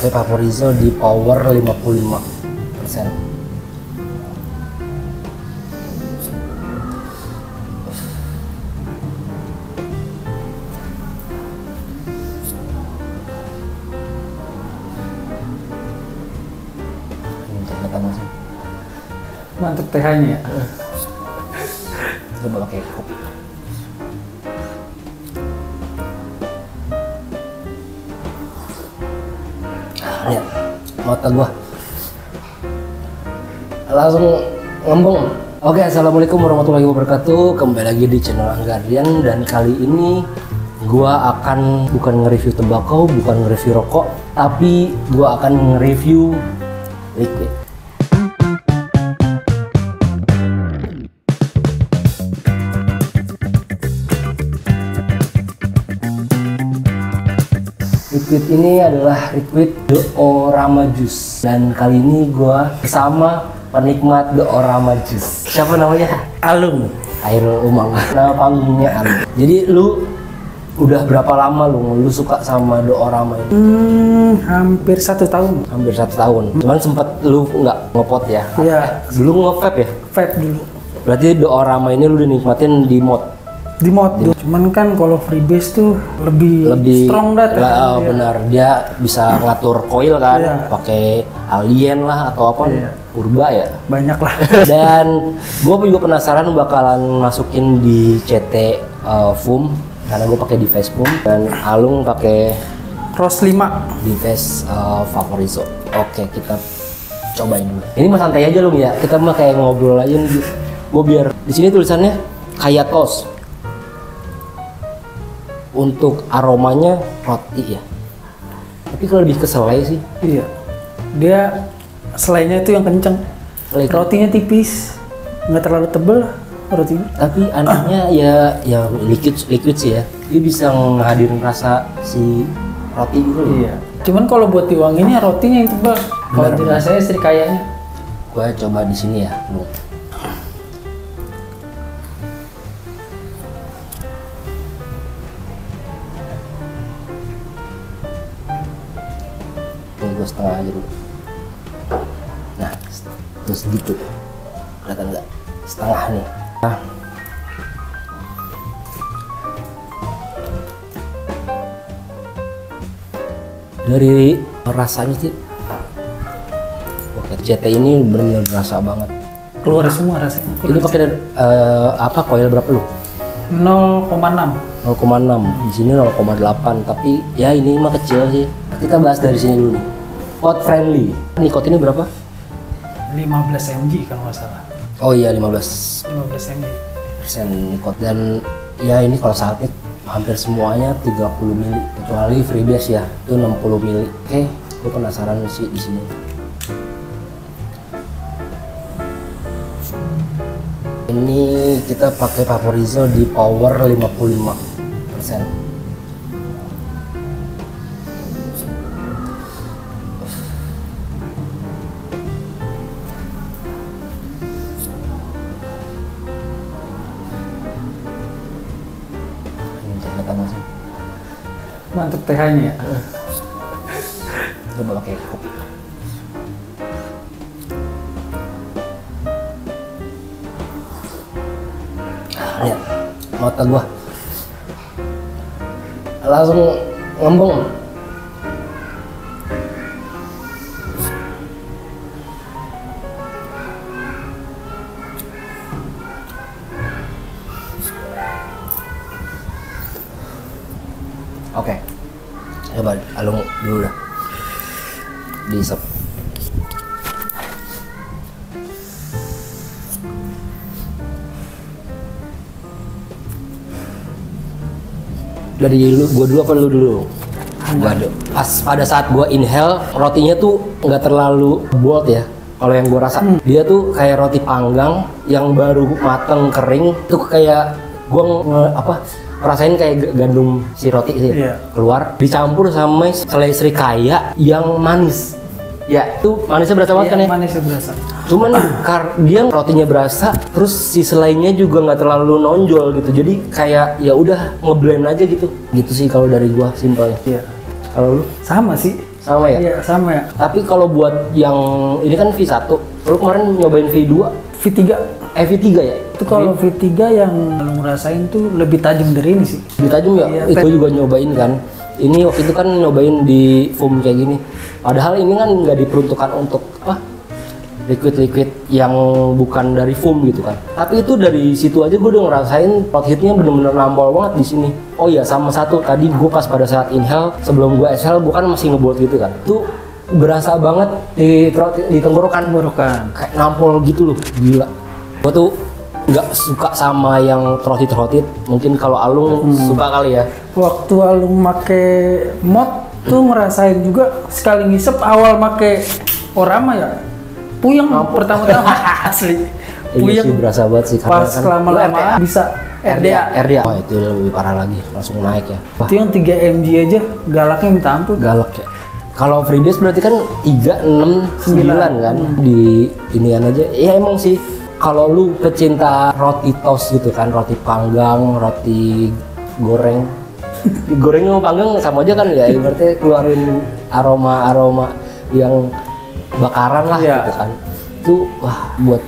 pakai Vaporizo di power 55%. Mantap TH-nya ya. Coba pakai cup. Lihat mata gua langsung ngembung. Oke, assalamualaikum warahmatullahi wabarakatuh. Kembali lagi di channel Anggarian, dan kali ini gua akan bukan nge-review tembakau, bukan nge-review rokok, tapi gua akan nge-review liquid. Liquid ini adalah liquid The Orama Juice, dan kali ini gua bersama penikmat The Orama Juice. Siapa namanya? Alung. Khairul Umam. Nama panggungnya Alung. Jadi lu udah berapa lama lu suka sama The Orama ini? Hampir 1 tahun. Hampir 1 tahun. Cuman sempet lu nggak ngepot ya? Iya. Dulu nge-vape ya? Vape dulu. Berarti The Orama ini lu dinikmatin di mod? Di mod dulu. Cuman kan kalau freebase tuh lebih strong dat. Ya, benar, dia bisa ngatur coil kan, Iya. pakai alien lah atau apa, Iya. purba ya. Banyak lah. Dan gue juga penasaran bakalan masukin di CT Foam karena gue pakai device Foam, dan Alung pakai Cross 5. device Vaporizo. Oke, kita cobain dulu. Ini mah santai aja Lung ya, kita mah kayak ngobrol aja nih. Gue biar di sini tulisannya kayak tos. Untuk aromanya roti ya, tapi kalau lebih ke selai sih. Iya. Dia selainya itu yang kenceng. Selai. Rotinya tipis, nggak terlalu tebel rotinya. Tapi anehnya ya liquid sih ya, dia bisa ngehadirin rasa si roti gitu loh. Iya. Cuman kalau buat diwanginnya rotinya yang tebal. Kalau Benar. dirasanya serikayanya. Gua coba di sini ya, Bung. Gue setengah aja dulu. Nah, terus gitu. Kelihatan nggak? Setengah nih. Nah. Dari rasanya sih, CT ini benar-benar berasa banget. Keluar semua rasanya. Ini pakai apa? Coil berapa lu? 0,6. 0,6. Di sini 0,8. Tapi ya ini mah kecil sih. Kita bahas dari sini dulu nih. Pot friendly. Nikotinnya berapa? 15 mg kalau nggak salah. Oh iya, 15% 15 mg. nikot. Dan ya ini kalau saatnya hampir semuanya 30 mili, kecuali freebase ya, itu 60 mili. Oke, gue penasaran sih di sini. Ini kita pakai Vaporizo di power 55%. Mantap TH-nya ya. Coba pakai cup. Lihat mata gua langsung ngembung. Oke, coba Alung dulu dah, diisep. Dari gua dulu apa lu dulu? Gua dulu. Pas pada saat gua inhale, rotinya tuh nggak terlalu bold ya. Kalau yang gua rasa, dia tuh kayak roti panggang yang baru mateng kering. Tuh kayak gua rasain kayak gandum si roti sih, Iya. keluar dicampur sama selai serikaya yang manis. Ya, itu manisnya berasa banget kan ya? Manisnya berasa. Cuman dia rotinya berasa, terus si selainya juga nggak terlalu nonjol gitu. Jadi kayak ya udah ngeblend aja gitu. Gitu sih kalau dari gua simpelnya. Iya. Kalau lu? Sama sih. Sama ya? Iya, sama ya. Tapi kalau buat yang ini kan V1, lu kemarin nyobain V2? V3. V3 ya? Itu kalau V3 yang lu ngerasain tuh lebih tajam dari ini sih. Lebih tajam ya? Iya, Itu juga nyobain kan. Ini waktu itu kan nyobain di foam kayak gini. Padahal ini kan nggak diperuntukkan untuk liquid yang bukan dari foam gitu kan. Tapi itu dari situ aja gue udah ngerasain rot heatnya bener-bener nampol banget di sini. Oh iya, sama satu tadi gue pas pada saat inhale sebelum gue exhale gue kan masih ngebuat gitu kan. Itu berasa banget di tenggorokan kayak nampol gitu loh, gila. Gue tuh nggak suka sama yang throated. Mungkin kalau Alung suka kali ya. Waktu Alung make mod tuh ngerasain juga sekali ngisep awal make Orama ya. Puyeng pertama-tama asli. Iya sih berasa banget sih pas kan lama-lama bisa RDA. Oh itu lebih parah lagi, langsung naik ya. Itu yang 3 mg aja galaknya minta ampun. Galak ya. Kalau free days berarti kan 3, 6, 9 kan di inian aja. Ya emang sih kalau lu pecinta roti toast gitu kan, roti panggang, roti goreng. Goreng sama panggang sama aja kan ya, berarti keluarin aroma yang bakaran lah gitu kan. Itu wah buat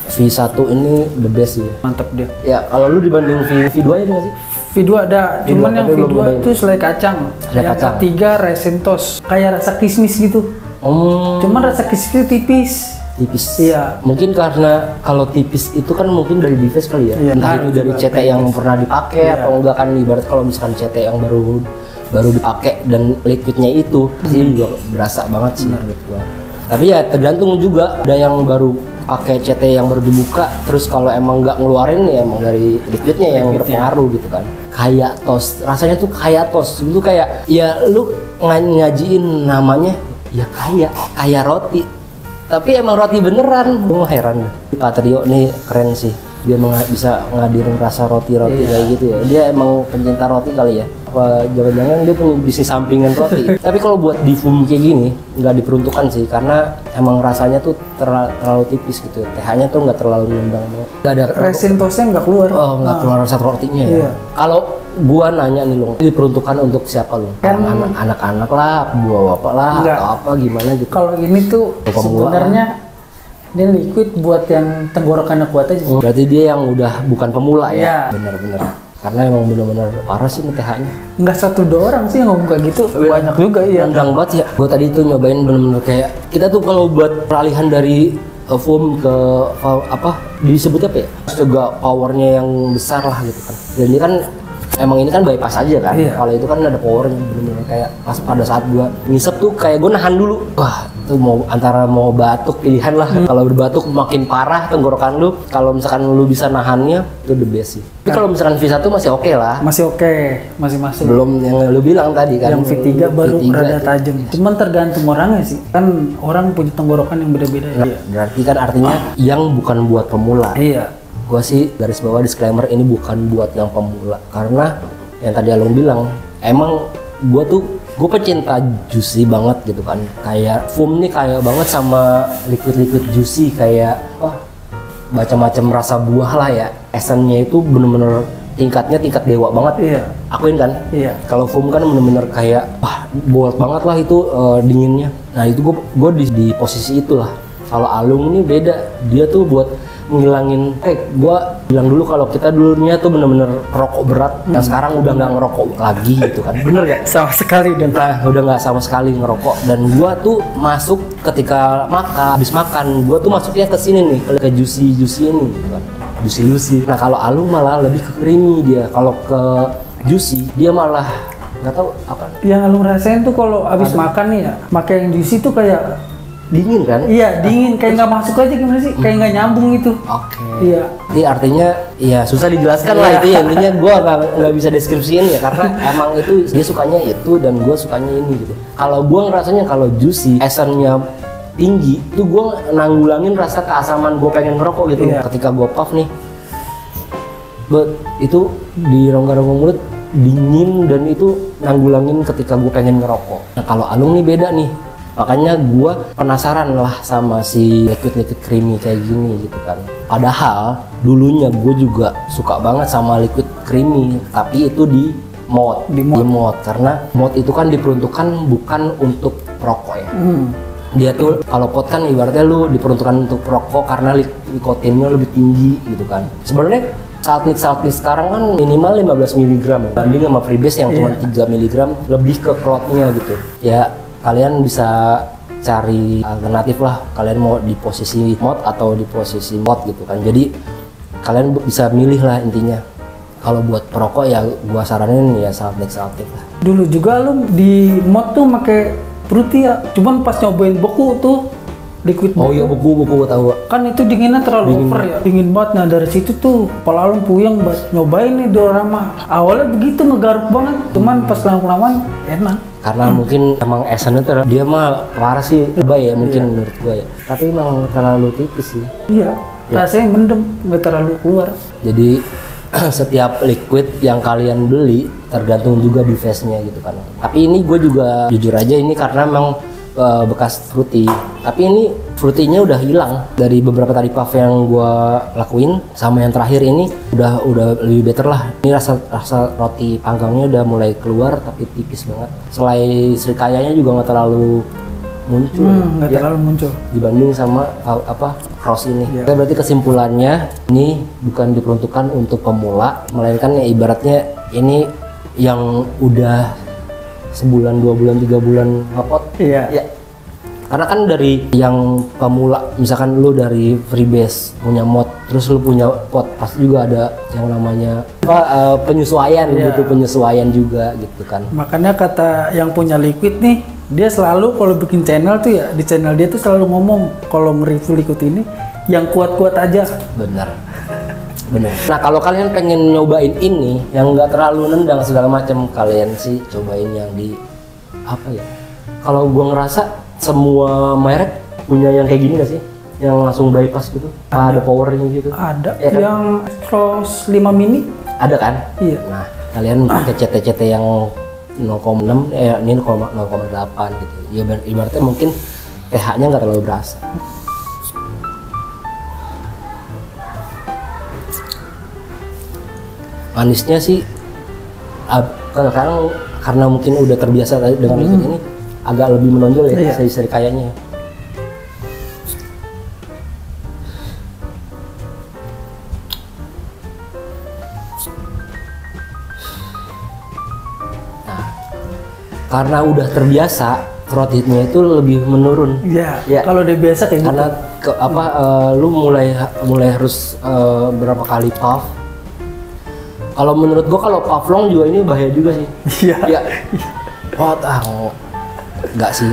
V1 ini the best sih. Mantap dia. Ya kalau lu dibanding V2 aja nggak sih? V2 ada, cuman yang V2 itu selai kacang. Yang ketiga resin toast, kayak rasa kismis gitu. Cuman rasa kismisnya tipis. Iya. Mungkin karena kalau tipis itu kan mungkin dari device kali ya. Entah itu dari CT yang pernah dipakai atau enggak kan, ibarat kalau misalkan CT yang baru dipakai dan liquidnya itu sih juga berasa banget sih menurut gua. Tapi ya tergantung juga, ada yang baru pakai CT yang baru dibuka, terus kalau emang nggak ngeluarin ya emang dari liquidnya yang berpengaruh gitu kan. Kayak toast, rasanya tuh kayak toast, itu kayak ya lu ngajiin namanya ya kayak roti, tapi emang roti beneran. Gue heran, Pak Trio nih keren sih, dia bisa ngadirin rasa roti-roti kayak gitu ya. Dia emang pencinta roti kali ya, apa jangan-jangan dia punya bisnis sampingan roti. Tapi kalau buat di foam kayak gini nggak diperuntukkan sih, karena emang rasanya tuh terlalu tipis gitu. TH-nya tuh nggak terlalu nendang banget. Nggak ada resin toastnya nggak keluar. Oh nggak keluar rasa rotinya ya. Kalau gua nanya nih Long, diperuntukkan untuk siapa Long? Kan anak-anak lah, buah bapak lah, atau apa gimana gitu. Kalau ini tuh sebenarnya dia liquid buat yang tenggorokannya kuat aja. Berarti dia yang udah bukan pemula ya? Bener-bener. Karena emang bener-bener parah sih TH-nya. Nggak 1-2 orang sih yang ngomong kayak gitu, banyak juga ya. Nendang banget ya. Gue tadi tuh nyobain bener-bener kayak kita tuh kalau buat peralihan dari foam ke apa disebut apa ya? Juga powernya yang besar lah gitu kan. Dan ini kan emang ini kan bypass aja kan. Kalau itu kan ada powernya bener-bener kayak pas pada saat gue ngisep tuh kayak gue nahan dulu. Wah itu antara mau batuk pilihan lah. Kalau berbatuk makin parah tenggorokan lu. Kalau misalkan lu bisa nahannya itu the best sih. Tapi kalau misalkan V1 masih oke lah. Masih oke, masih masuk. Belum yang lu bilang tadi kan. Yang V3 baru rada tajam. Cuman tergantung orangnya sih. Kan orang punya tenggorokan yang beda-beda ya. Berarti kan artinya yang bukan buat pemula. Iya. Gua sih garis bawah disclaimer ini bukan buat yang pemula, karena yang tadi Alung bilang emang gue pecinta juicy banget gitu kan, kayak foam nih kayak banget sama liquid juicy kayak macam-macam rasa buah lah ya, esennya itu bener-bener tingkat dewa banget. Iya. Akuin kan? Iya. Kalau foam kan bener-bener kayak bold banget lah itu dinginnya. Nah itu gue di posisi itulah. Kalau Alung ini beda, dia tuh buat ngilangin, gua bilang dulu kalau kita dulunya tuh bener-bener rokok berat, dan sekarang udah nggak ngerokok lagi gitu kan, bener gak? Sama sekali udah nggak sama sekali ngerokok, dan gua tuh masuk ketika habis makan, gua tuh masuknya ke sini nih, ke juicy ini gitu kan, juicy. Nah kalau Alung malah lebih ke creamy dia, kalau ke juicy dia malah nggak tahu apa. Yang Alung rasain tuh kalau habis makan nih ya, makan yang juicy tuh kayak dingin kan? Iya dingin, kayak nggak masuk aja gimana sih? Kayak nggak nyambung itu. Oke. Iya. Jadi artinya ya susah dijelaskan lah itu ya, intinya gue nggak bisa deskripsiin ya, karena emang itu dia sukanya itu dan gue sukanya ini gitu. Kalau gue ngerasanya kalau juicy esennya tinggi itu gue nanggulangin rasa keasaman gue pengen ngerokok gitu. Ketika gue puff nih, itu di rongga-rongga mulut dingin dan itu nanggulangin ketika gue pengen ngerokok. Nah kalau Alung nih beda nih. Makanya gue penasaran lah sama si liquid creamy kayak gini gitu kan. Padahal dulunya gue juga suka banget sama liquid creamy, tapi itu di mod. Karena mod itu kan diperuntukkan bukan untuk perokok ya. Dia tuh kalau pot kan ibaratnya lu diperuntukkan untuk perokok karena nikotinnya lebih tinggi gitu kan. Sebenarnya salt mix sekarang kan minimal 15 mg banding sama freebase yang cuma 3 mg, lebih ke cloudnya gitu. Ya kalian bisa cari alternatif lah, kalian mau di posisi mod atau di posisi mod gitu kan. Jadi kalian bisa milih lah intinya. Kalau buat perokok ya gua saranin ya salt mix lah. Dulu juga lu di mod tuh pakai Fruity ya, cuman pas nyobain beku tuh liquid beku. Oh iya beku tahu. Kan itu dinginnya terlalu over ya, dingin banget. Nah dari situ tuh kepala lu puyeng buat nyobain nih Diorama. Awalnya begitu ngegaruk banget, cuman pas lama-kelamaan enak. Karena mungkin emang esennya tuh dia mah parah sih, lebay ya mungkin menurut gua ya. Tapi emang terlalu tipis sih. Iya, rasanya mendem, nggak terlalu keluar. Jadi setiap liquid yang kalian beli tergantung juga device-nya gitu kan. Tapi ini gue juga jujur aja ini karena memang bekas Fruity. Tapi ini Fruity-nya udah hilang dari beberapa tadi puff yang gue lakuin sama yang terakhir ini udah lebih better lah. Ini rasa roti panggangnya udah mulai keluar tapi tipis banget. Selai serikayanya juga nggak terlalu muncul, nggak terlalu muncul dibanding sama cross ini. Berarti kesimpulannya ini bukan diperuntukkan untuk pemula, melainkan ya ibaratnya ini yang udah sebulan, 2 bulan, 3 bulan ngepot. Iya. Ya. Karena kan dari yang pemula, misalkan lu dari freebase punya mod, terus lu punya pot, pasti juga ada yang namanya penyesuaian gitu, penyesuaian juga gitu kan. Makanya kata yang punya liquid nih, dia selalu kalau bikin channel tuh ya, di channel dia tuh selalu ngomong kalau nge-review liquid ini yang kuat-kuat aja. Bener. Nah kalau kalian pengen nyobain ini yang nggak terlalu nendang segala macam, kalian sih cobain yang di apa ya? Kalau gua ngerasa semua merek punya yang kayak gini nggak sih? Yang langsung bypass gitu? Ada powernya gitu? Ada. Ya, kan? Yang Cross 5 mini? Ada kan? Iya. Nah kalian pakai CT yang 0,6, ini 0,8 gitu. Ya ibaratnya mungkin pH-nya nggak terlalu berasa. Manisnya sih sekarang karena mungkin udah terbiasa dengan liquid ini agak lebih menonjol ya seri kayaknya. Nah, karena udah terbiasa throat heat-nya itu lebih menurun. Iya. Ya. Kalau udah biasa kayak karena gitu. Lu mulai harus berapa kali puff. Kalau menurut gua kalau puff long juga ini bahaya juga sih. Iya. Ya. Enggak sih.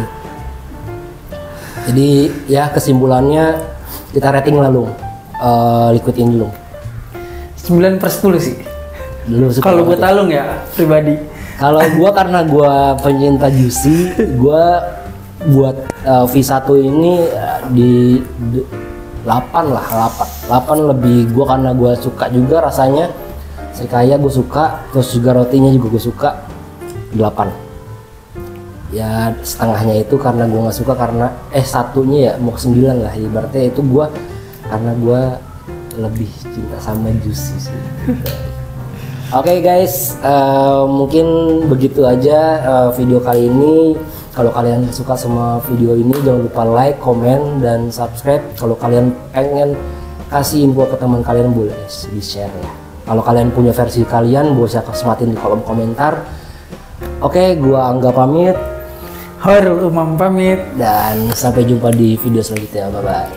Jadi ya kesimpulannya kita rating lalu liquid ini dulu. 9/10 sih. Kalau gue talung ya pribadi. Kalau gua karena gua pencinta juicy, gua buat V1 ini di 8 lah, 8 lebih. Gua karena gua suka juga rasanya. Serikaya gue suka, terus juga rotinya juga gue suka 8. Ya setengahnya itu karena gue nggak suka karena satunya ya mau 9 lah, ibaratnya itu gue karena gue lebih cinta sama juicy sih. Oke guys, mungkin begitu aja video kali ini. Kalau kalian suka sama video ini jangan lupa like, komen, dan subscribe. Kalau kalian pengen kasih info ke teman kalian boleh di share ya. Kalau kalian punya versi kalian, boleh sematin di kolom komentar. Oke, gua Angga pamit. Hairul Umam pamit. Dan sampai jumpa di video selanjutnya. Bye-bye.